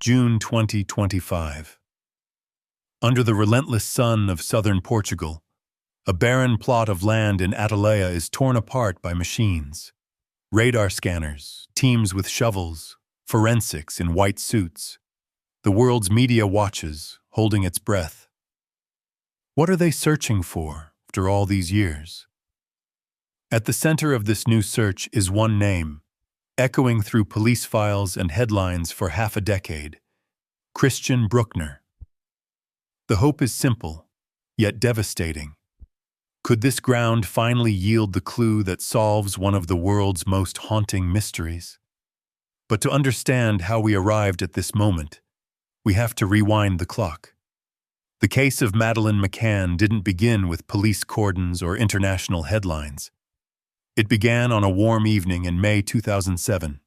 June 2025. Under the relentless sun of southern Portugal, a barren plot of land in Atalaia is torn apart by machines. Radar scanners, teams with shovels, forensics in white suits. The world's media watches, holding its breath. What are they searching for after all these years? At the center of this new search is one name, echoing through police files and headlines for half a decade: Christian Bruckner. The hope is simple, yet devastating. Could this ground finally yield the clue that solves one of the world's most haunting mysteries? But to understand how we arrived at this moment, we have to rewind the clock. The case of Madeleine McCann didn't begin with police cordons or international headlines. It began on a warm evening in May 2007,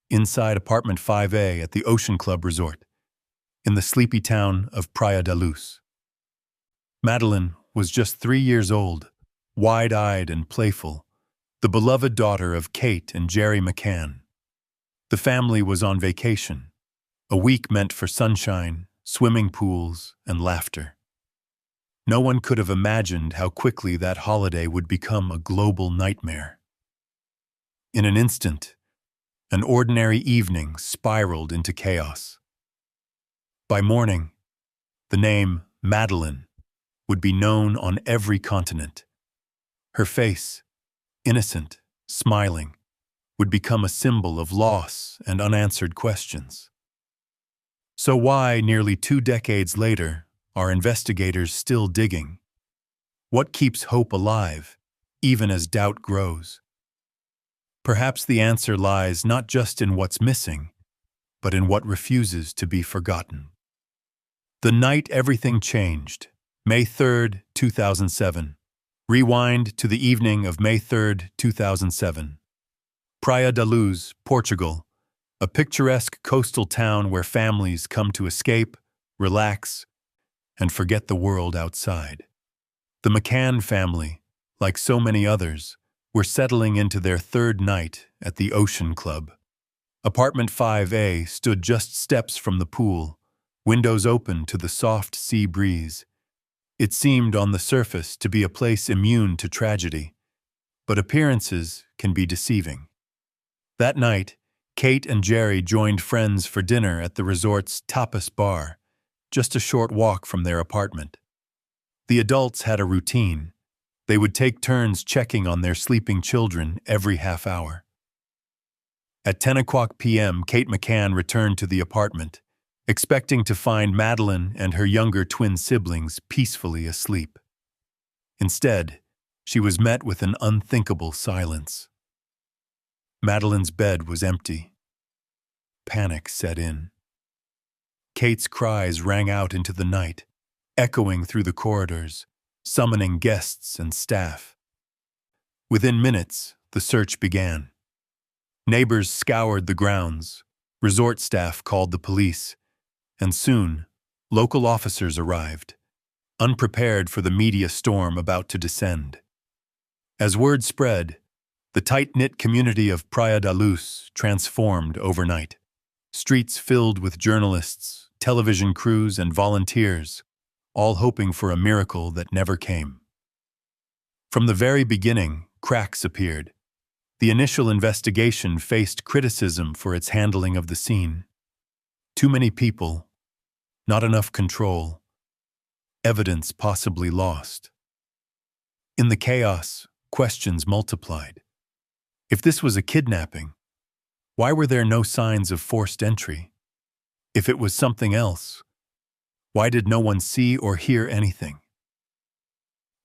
inside apartment 5A at the Ocean Club Resort, in the sleepy town of Praia da Luz. Madeleine was just 3 years old, wide-eyed and playful, the beloved daughter of Kate and Jerry McCann. The family was on vacation, a week meant for sunshine, swimming pools, and laughter. No one could have imagined how quickly that holiday would become a global nightmare. In an instant, an ordinary evening spiraled into chaos. By morning, the name Madeleine would be known on every continent. Her face, innocent, smiling, would become a symbol of loss and unanswered questions. So why, nearly 2 decades later, are investigators still digging? What keeps hope alive, even as doubt grows? Perhaps the answer lies not just in what's missing, but in what refuses to be forgotten. The night everything changed, May 3, 2007. Rewind to the evening of May 3, 2007. Praia da Luz, Portugal, a picturesque coastal town where families come to escape, relax, and forget the world outside. The McCann family, like so many others, were settling into their 3rd night at the Ocean Club. Apartment 5A stood just steps from the pool, windows open to the soft sea breeze. It seemed on the surface to be a place immune to tragedy, but appearances can be deceiving. That night, Kate and Jerry joined friends for dinner at the resort's tapas bar, just a short walk from their apartment. The adults had a routine. They would take turns checking on their sleeping children every half hour. At 10 o'clock p.m., Kate McCann returned to the apartment, expecting to find Madeleine and her younger twin siblings peacefully asleep. Instead, she was met with an unthinkable silence. Madeleine's bed was empty. Panic set in. Kate's cries rang out into the night, echoing through the corridors, summoning guests and staff. Within minutes, the search began. Neighbors scoured the grounds, resort staff called the police, and soon, local officers arrived, unprepared for the media storm about to descend. As word spread, the tight-knit community of Praia da Luz transformed overnight. Streets filled with journalists, television crews, and volunteers, all hoping for a miracle that never came. From the very beginning, cracks appeared. The initial investigation faced criticism for its handling of the scene. Too many people, not enough control, evidence possibly lost. In the chaos, questions multiplied. If this was a kidnapping, why were there no signs of forced entry? If it was something else, why did no one see or hear anything?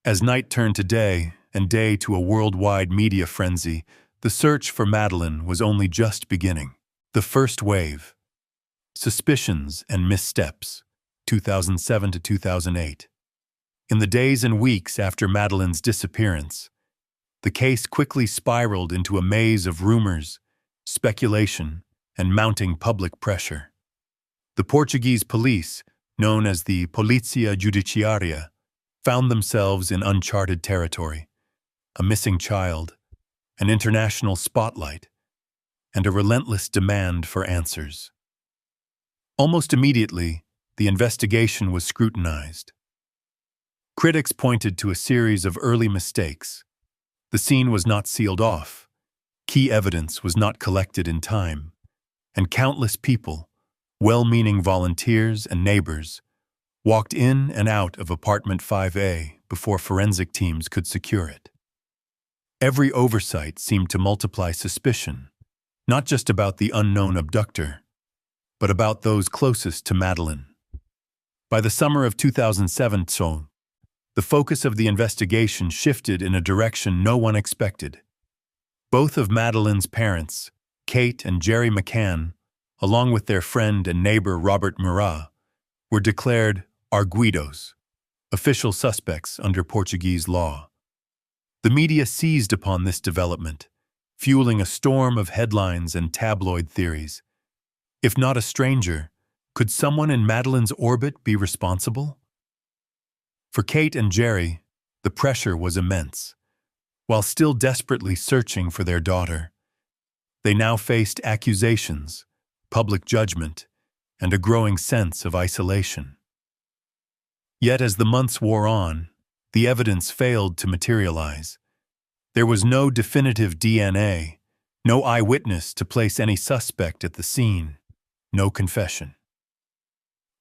As night turned to day, and day to a worldwide media frenzy, the search for Madeleine was only just beginning. The first wave. Suspicions and missteps, 2007 to 2008. In the days and weeks after Madeleine's disappearance, the case quickly spiraled into a maze of rumors, speculation, and mounting public pressure. The Portuguese police, known as the Polícia Judiciária, found themselves in uncharted territory: a missing child, an international spotlight, and a relentless demand for answers. Almost immediately, the investigation was scrutinized. Critics pointed to a series of early mistakes. The scene was not sealed off, key evidence was not collected in time, and countless people, well-meaning volunteers and neighbors, walked in and out of apartment 5A before forensic teams could secure it. Every oversight seemed to multiply suspicion, not just about the unknown abductor, but about those closest to Madeleine. By the summer of 2007, the focus of the investigation shifted in a direction no one expected. Both of Madeleine's parents, Kate and Jerry McCann, along with their friend and neighbor Robert Murat, were declared arguidos, official suspects under Portuguese law. The media seized upon this development, fueling a storm of headlines and tabloid theories. If not a stranger, could someone in Madeleine's orbit be responsible? For Kate and Jerry, the pressure was immense. While still desperately searching for their daughter, they now faced accusations, public judgment, and a growing sense of isolation. Yet as the months wore on, the evidence failed to materialize. There was no definitive DNA, no eyewitness to place any suspect at the scene, no confession.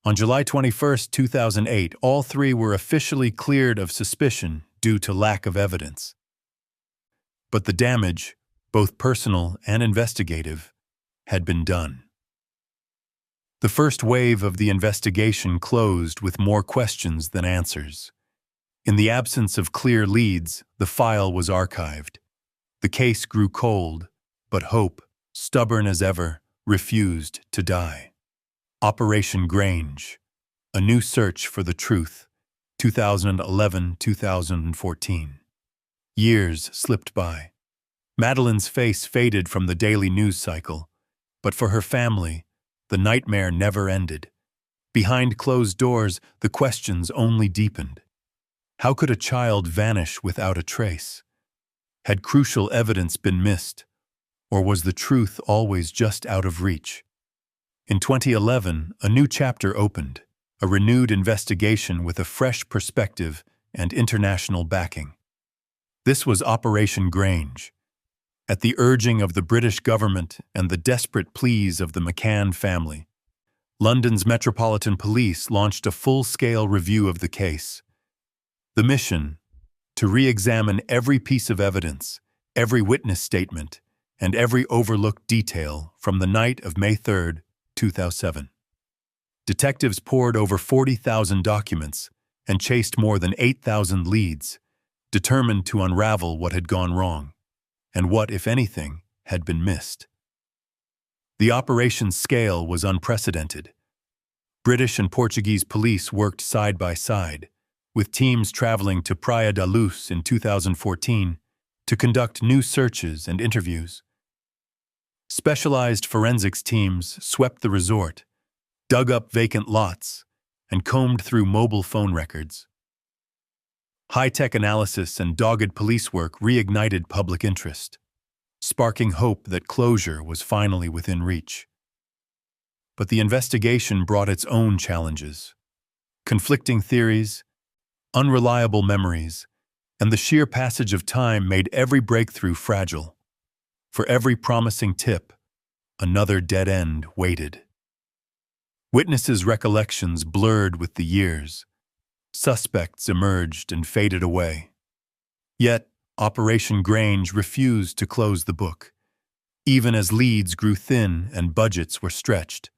On July 21, 2008, all three were officially cleared of suspicion due to lack of evidence. But the damage, both personal and investigative, had been done. The first wave of the investigation closed with more questions than answers. In the absence of clear leads, the file was archived. The case grew cold, but hope, stubborn as ever, refused to die. Operation Grange, A New Search for the Truth, 2011-2014. Years slipped by. Madeleine's face faded from the daily news cycle, but for her family, the nightmare never ended. Behind closed doors, the questions only deepened. How could a child vanish without a trace? Had crucial evidence been missed, or was the truth always just out of reach? In 2011, a new chapter opened, a renewed investigation with a fresh perspective and international backing. This was Operation Grange. At the urging of the British government and the desperate pleas of the McCann family, London's Metropolitan Police launched a full-scale review of the case. The mission: to re-examine every piece of evidence, every witness statement, and every overlooked detail from the night of May 3, 2007. Detectives poured over 40,000 documents and chased more than 8,000 leads, determined to unravel what had gone wrong, and what, if anything, had been missed. The operation's scale was unprecedented. British and Portuguese police worked side by side, with teams traveling to Praia da Luz in 2014 to conduct new searches and interviews. Specialized forensics teams swept the resort, dug up vacant lots, and combed through mobile phone records. High-tech analysis and dogged police work reignited public interest, sparking hope that closure was finally within reach. But the investigation brought its own challenges. Conflicting theories, unreliable memories, and the sheer passage of time made every breakthrough fragile. For every promising tip, another dead end waited. Witnesses' recollections blurred with the years. Suspects emerged and faded away. Yet, Operation Grange refused to close the book, even as leads grew thin and budgets were stretched.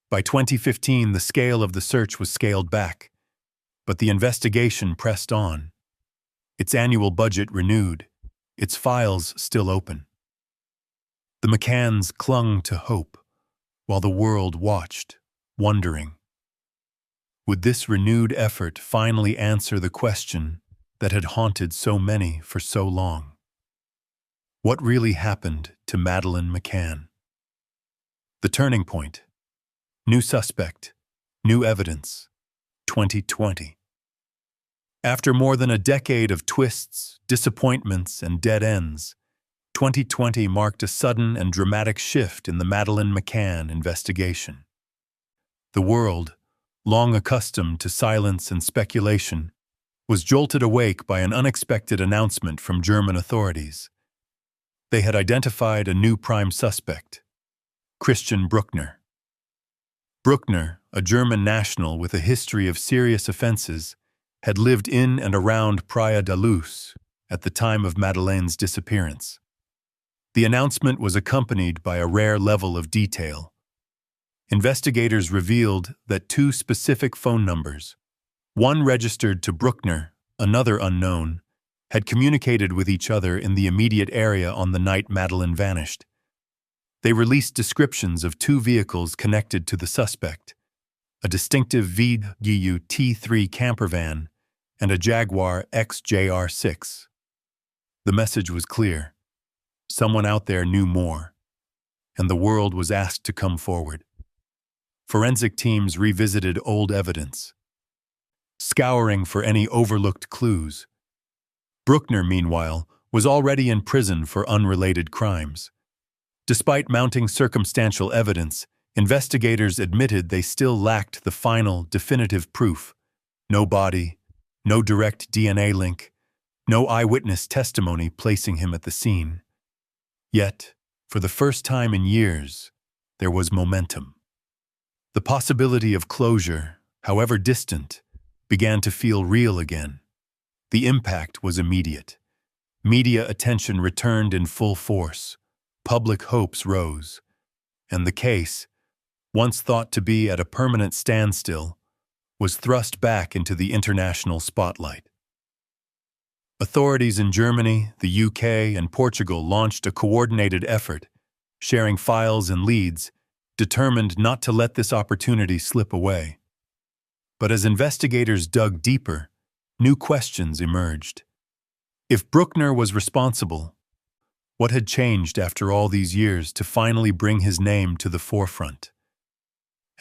By 2015, the scale of the search was scaled back, but the investigation pressed on. Its annual budget renewed, its files still open. The McCanns clung to hope, while the world watched, wondering. Would this renewed effort finally answer the question that had haunted so many for so long? What really happened to Madeleine McCann? The turning point. New suspect, new evidence, 2020. After more than a decade of twists, disappointments, and dead ends, 2020 marked a sudden and dramatic shift in the Madeleine McCann investigation. The world, long accustomed to silence and speculation, was jolted awake by an unexpected announcement from German authorities. They had identified a new prime suspect, Christian Bruckner. Bruckner, a German national with a history of serious offenses, had lived in and around Praia da Luz at the time of Madeleine's disappearance. The announcement was accompanied by a rare level of detail. Investigators revealed that two specific phone numbers, one registered to Bruckner, another unknown, had communicated with each other in the immediate area on the night Madeleine vanished. They released descriptions of two vehicles connected to the suspect, a distinctive VW T3 camper van and a Jaguar XJR6. The message was clear. Someone out there knew more, and the world was asked to come forward. Forensic teams revisited old evidence, scouring for any overlooked clues. Bruckner, meanwhile, was already in prison for unrelated crimes. Despite mounting circumstantial evidence, investigators admitted they still lacked the final, definitive proof. No body, no direct DNA link, no eyewitness testimony placing him at the scene. Yet, for the first time in years, there was momentum. The possibility of closure, however distant, began to feel real again. The impact was immediate. Media attention returned in full force. Public hopes rose. And the case, once thought to be at a permanent standstill, was thrust back into the international spotlight. Authorities in Germany, the UK, and Portugal launched a coordinated effort, sharing files and leads, determined not to let this opportunity slip away. But as investigators dug deeper, new questions emerged. If Bruckner was responsible, what had changed after all these years to finally bring his name to the forefront?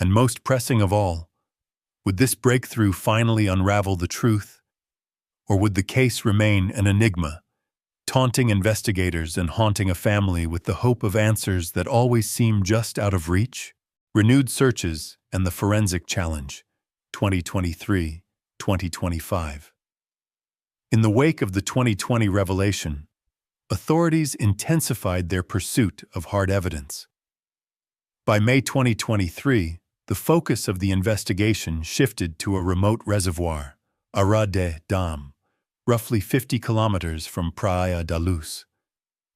And most pressing of all, would this breakthrough finally unravel the truth? Or would the case remain an enigma, taunting investigators and haunting a family with the hope of answers that always seem just out of reach? Renewed searches and the Forensic Challenge, 2023-2025. In the wake of the 2020 revelation, authorities intensified their pursuit of hard evidence. By May 2023, the focus of the investigation shifted to a remote reservoir, Arra de Dam, roughly 50 kilometers from Praia da Luz.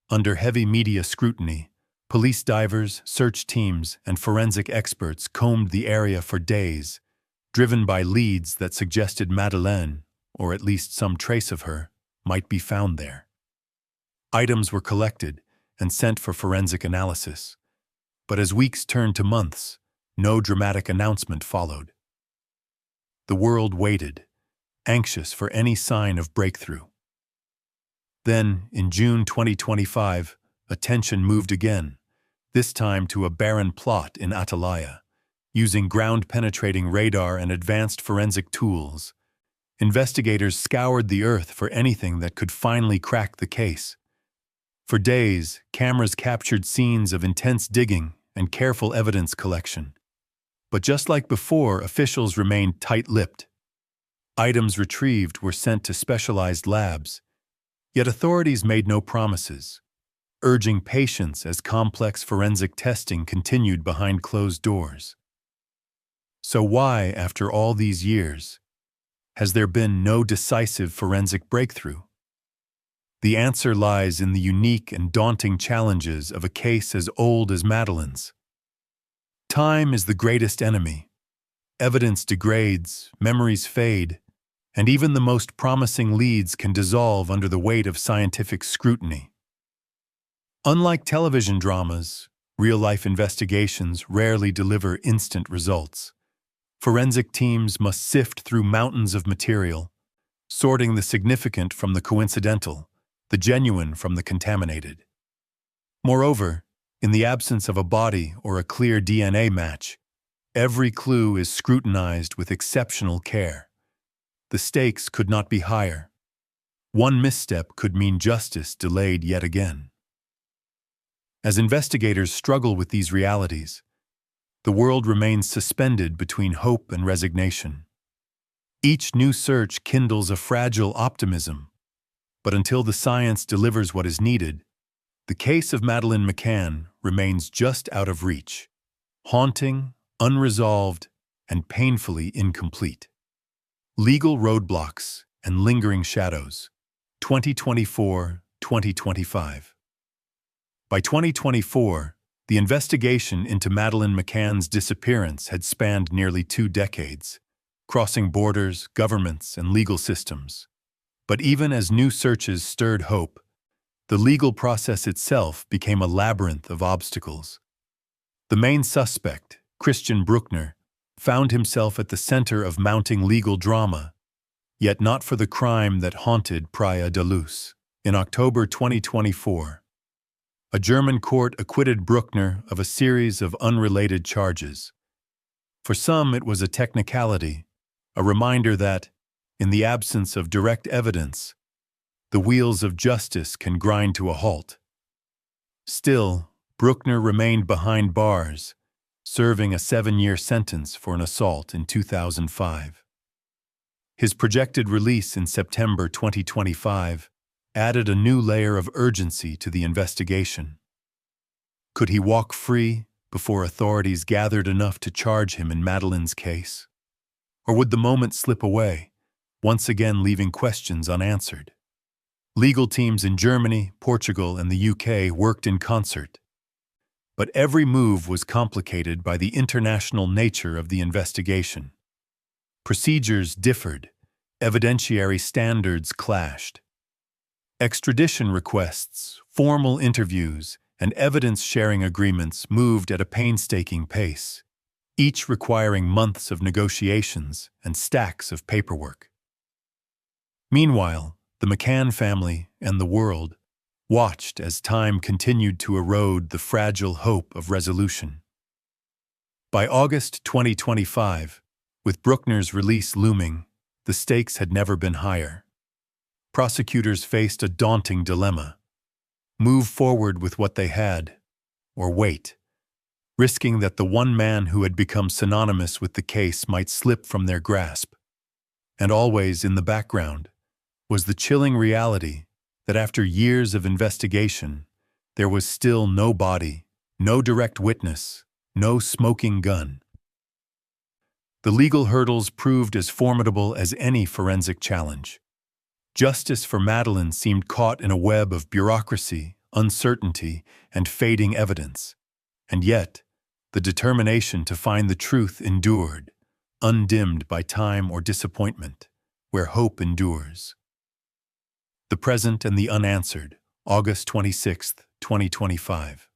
Under heavy media scrutiny, police divers, search teams, and forensic experts combed the area for days, driven by leads that suggested Madeleine, or at least some trace of her, might be found there. Items were collected and sent for forensic analysis, but as weeks turned to months, no dramatic announcement followed. The world waited, anxious for any sign of breakthrough. Then, in June 2025, attention moved again, this time to a barren plot in Atalaya. Using ground-penetrating radar and advanced forensic tools, investigators scoured the earth for anything that could finally crack the case. For days, cameras captured scenes of intense digging and careful evidence collection. But just like before, officials remained tight-lipped. Items retrieved were sent to specialized labs, yet authorities made no promises, urging patience as complex forensic testing continued behind closed doors. So why, after all these years, has there been no decisive forensic breakthrough? The answer lies in the unique and daunting challenges of a case as old as Madeleine's. Time is the greatest enemy. Evidence degrades, memories fade, and even the most promising leads can dissolve under the weight of scientific scrutiny. Unlike television dramas, real-life investigations rarely deliver instant results. Forensic teams must sift through mountains of material, sorting the significant from the coincidental, the genuine from the contaminated. Moreover, in the absence of a body or a clear DNA match, every clue is scrutinized with exceptional care. The stakes could not be higher. One misstep could mean justice delayed yet again. As investigators struggle with these realities, the world remains suspended between hope and resignation. Each new search kindles a fragile optimism, but until the science delivers what is needed, the case of Madeleine McCann remains just out of reach, haunting, unresolved, and painfully incomplete. Legal roadblocks and lingering shadows, 2024-2025. By 2024, the investigation into Madeleine McCann's disappearance had spanned nearly 2 decades, crossing borders, governments, and legal systems. But even as new searches stirred hope, the legal process itself became a labyrinth of obstacles. The main suspect, Christian Bruckner, found himself at the center of mounting legal drama, yet not for the crime that haunted Praia da Luz. In October 2024, a German court acquitted Bruckner of a series of unrelated charges. For some, it was a technicality, a reminder that, in the absence of direct evidence, the wheels of justice can grind to a halt. Still, Bruckner remained behind bars, serving a 7-year sentence for an assault in 2005. His projected release in September 2025 added a new layer of urgency to the investigation. Could he walk free before authorities gathered enough to charge him in Madeleine's case? Or would the moment slip away, once again leaving questions unanswered? Legal teams in Germany, Portugal, and the UK worked in concert. But every move was complicated by the international nature of the investigation. Procedures differed, evidentiary standards clashed. Extradition requests, formal interviews, and evidence-sharing agreements moved at a painstaking pace, each requiring months of negotiations and stacks of paperwork. Meanwhile, the McCann family and the world watched as time continued to erode the fragile hope of resolution. By August 2025, with Bruckner's release looming, the stakes had never been higher. Prosecutors faced a daunting dilemma: move forward with what they had, or wait, risking that the one man who had become synonymous with the case might slip from their grasp. And always in the background was the chilling reality that after years of investigation, there was still no body, no direct witness, no smoking gun. The legal hurdles proved as formidable as any forensic challenge. Justice for Madeleine seemed caught in a web of bureaucracy, uncertainty, and fading evidence. And yet, the determination to find the truth endured, undimmed by time or disappointment, where hope endures. The Present and the Unanswered, August 26, 2025.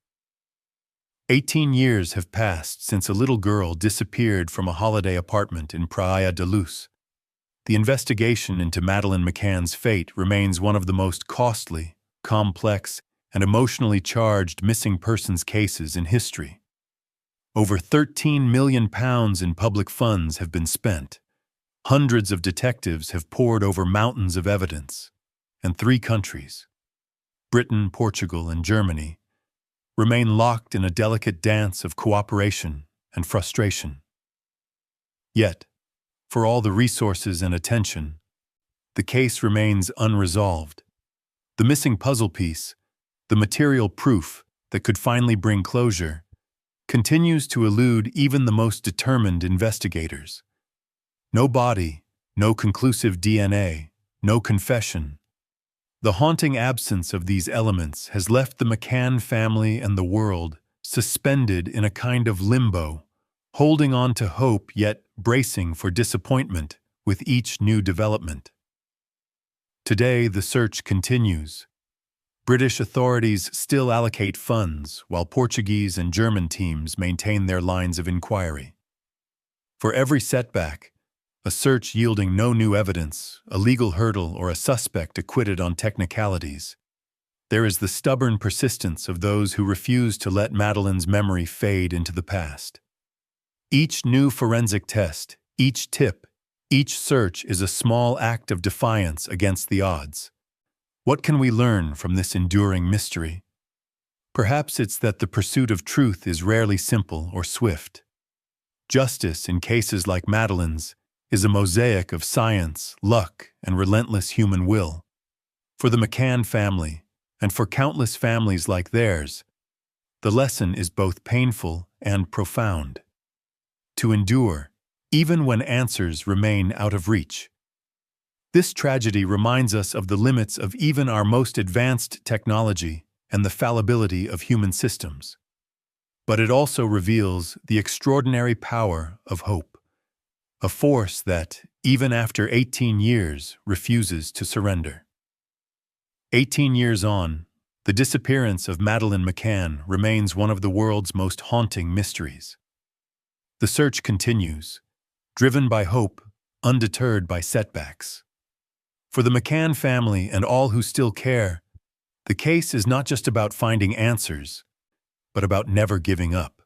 18 years have passed since a little girl disappeared from a holiday apartment in Praia da Luz. The investigation into Madeleine McCann's fate remains one of the most costly, complex, and emotionally charged missing persons cases in history. Over £13 million in public funds have been spent. Hundreds of detectives have pored over mountains of evidence. And 3 countries, Britain, Portugal, and Germany, remain locked in a delicate dance of cooperation and frustration. Yet, for all the resources and attention, the case remains unresolved. The missing puzzle piece, the material proof that could finally bring closure, continues to elude even the most determined investigators. No body, no conclusive DNA, no confession. The haunting absence of these elements has left the McCann family and the world suspended in a kind of limbo, holding on to hope yet bracing for disappointment with each new development. Today, the search continues. British authorities still allocate funds, while Portuguese and German teams maintain their lines of inquiry. For every setback, a search yielding no new evidence, a legal hurdle, or a suspect acquitted on technicalities, there is the stubborn persistence of those who refuse to let Madeleine's memory fade into the past. Each new forensic test, each tip, each search is a small act of defiance against the odds. What can we learn from this enduring mystery? Perhaps it's that the pursuit of truth is rarely simple or swift. Justice in cases like Madeleine's is a mosaic of science, luck, and relentless human will. For the McCann family, and for countless families like theirs, the lesson is both painful and profound. To endure, even when answers remain out of reach. This tragedy reminds us of the limits of even our most advanced technology and the fallibility of human systems. But it also reveals the extraordinary power of hope, a force that, even after 18 years, refuses to surrender. 18 years on, the disappearance of Madeleine McCann remains one of the world's most haunting mysteries. The search continues, driven by hope, undeterred by setbacks. For the McCann family and all who still care, the case is not just about finding answers, but about never giving up.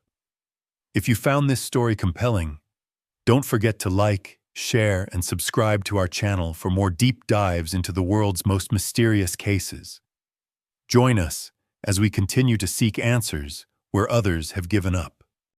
If you found this story compelling, don't forget to like, share, and subscribe to our channel for more deep dives into the world's most mysterious cases. Join us as we continue to seek answers where others have given up.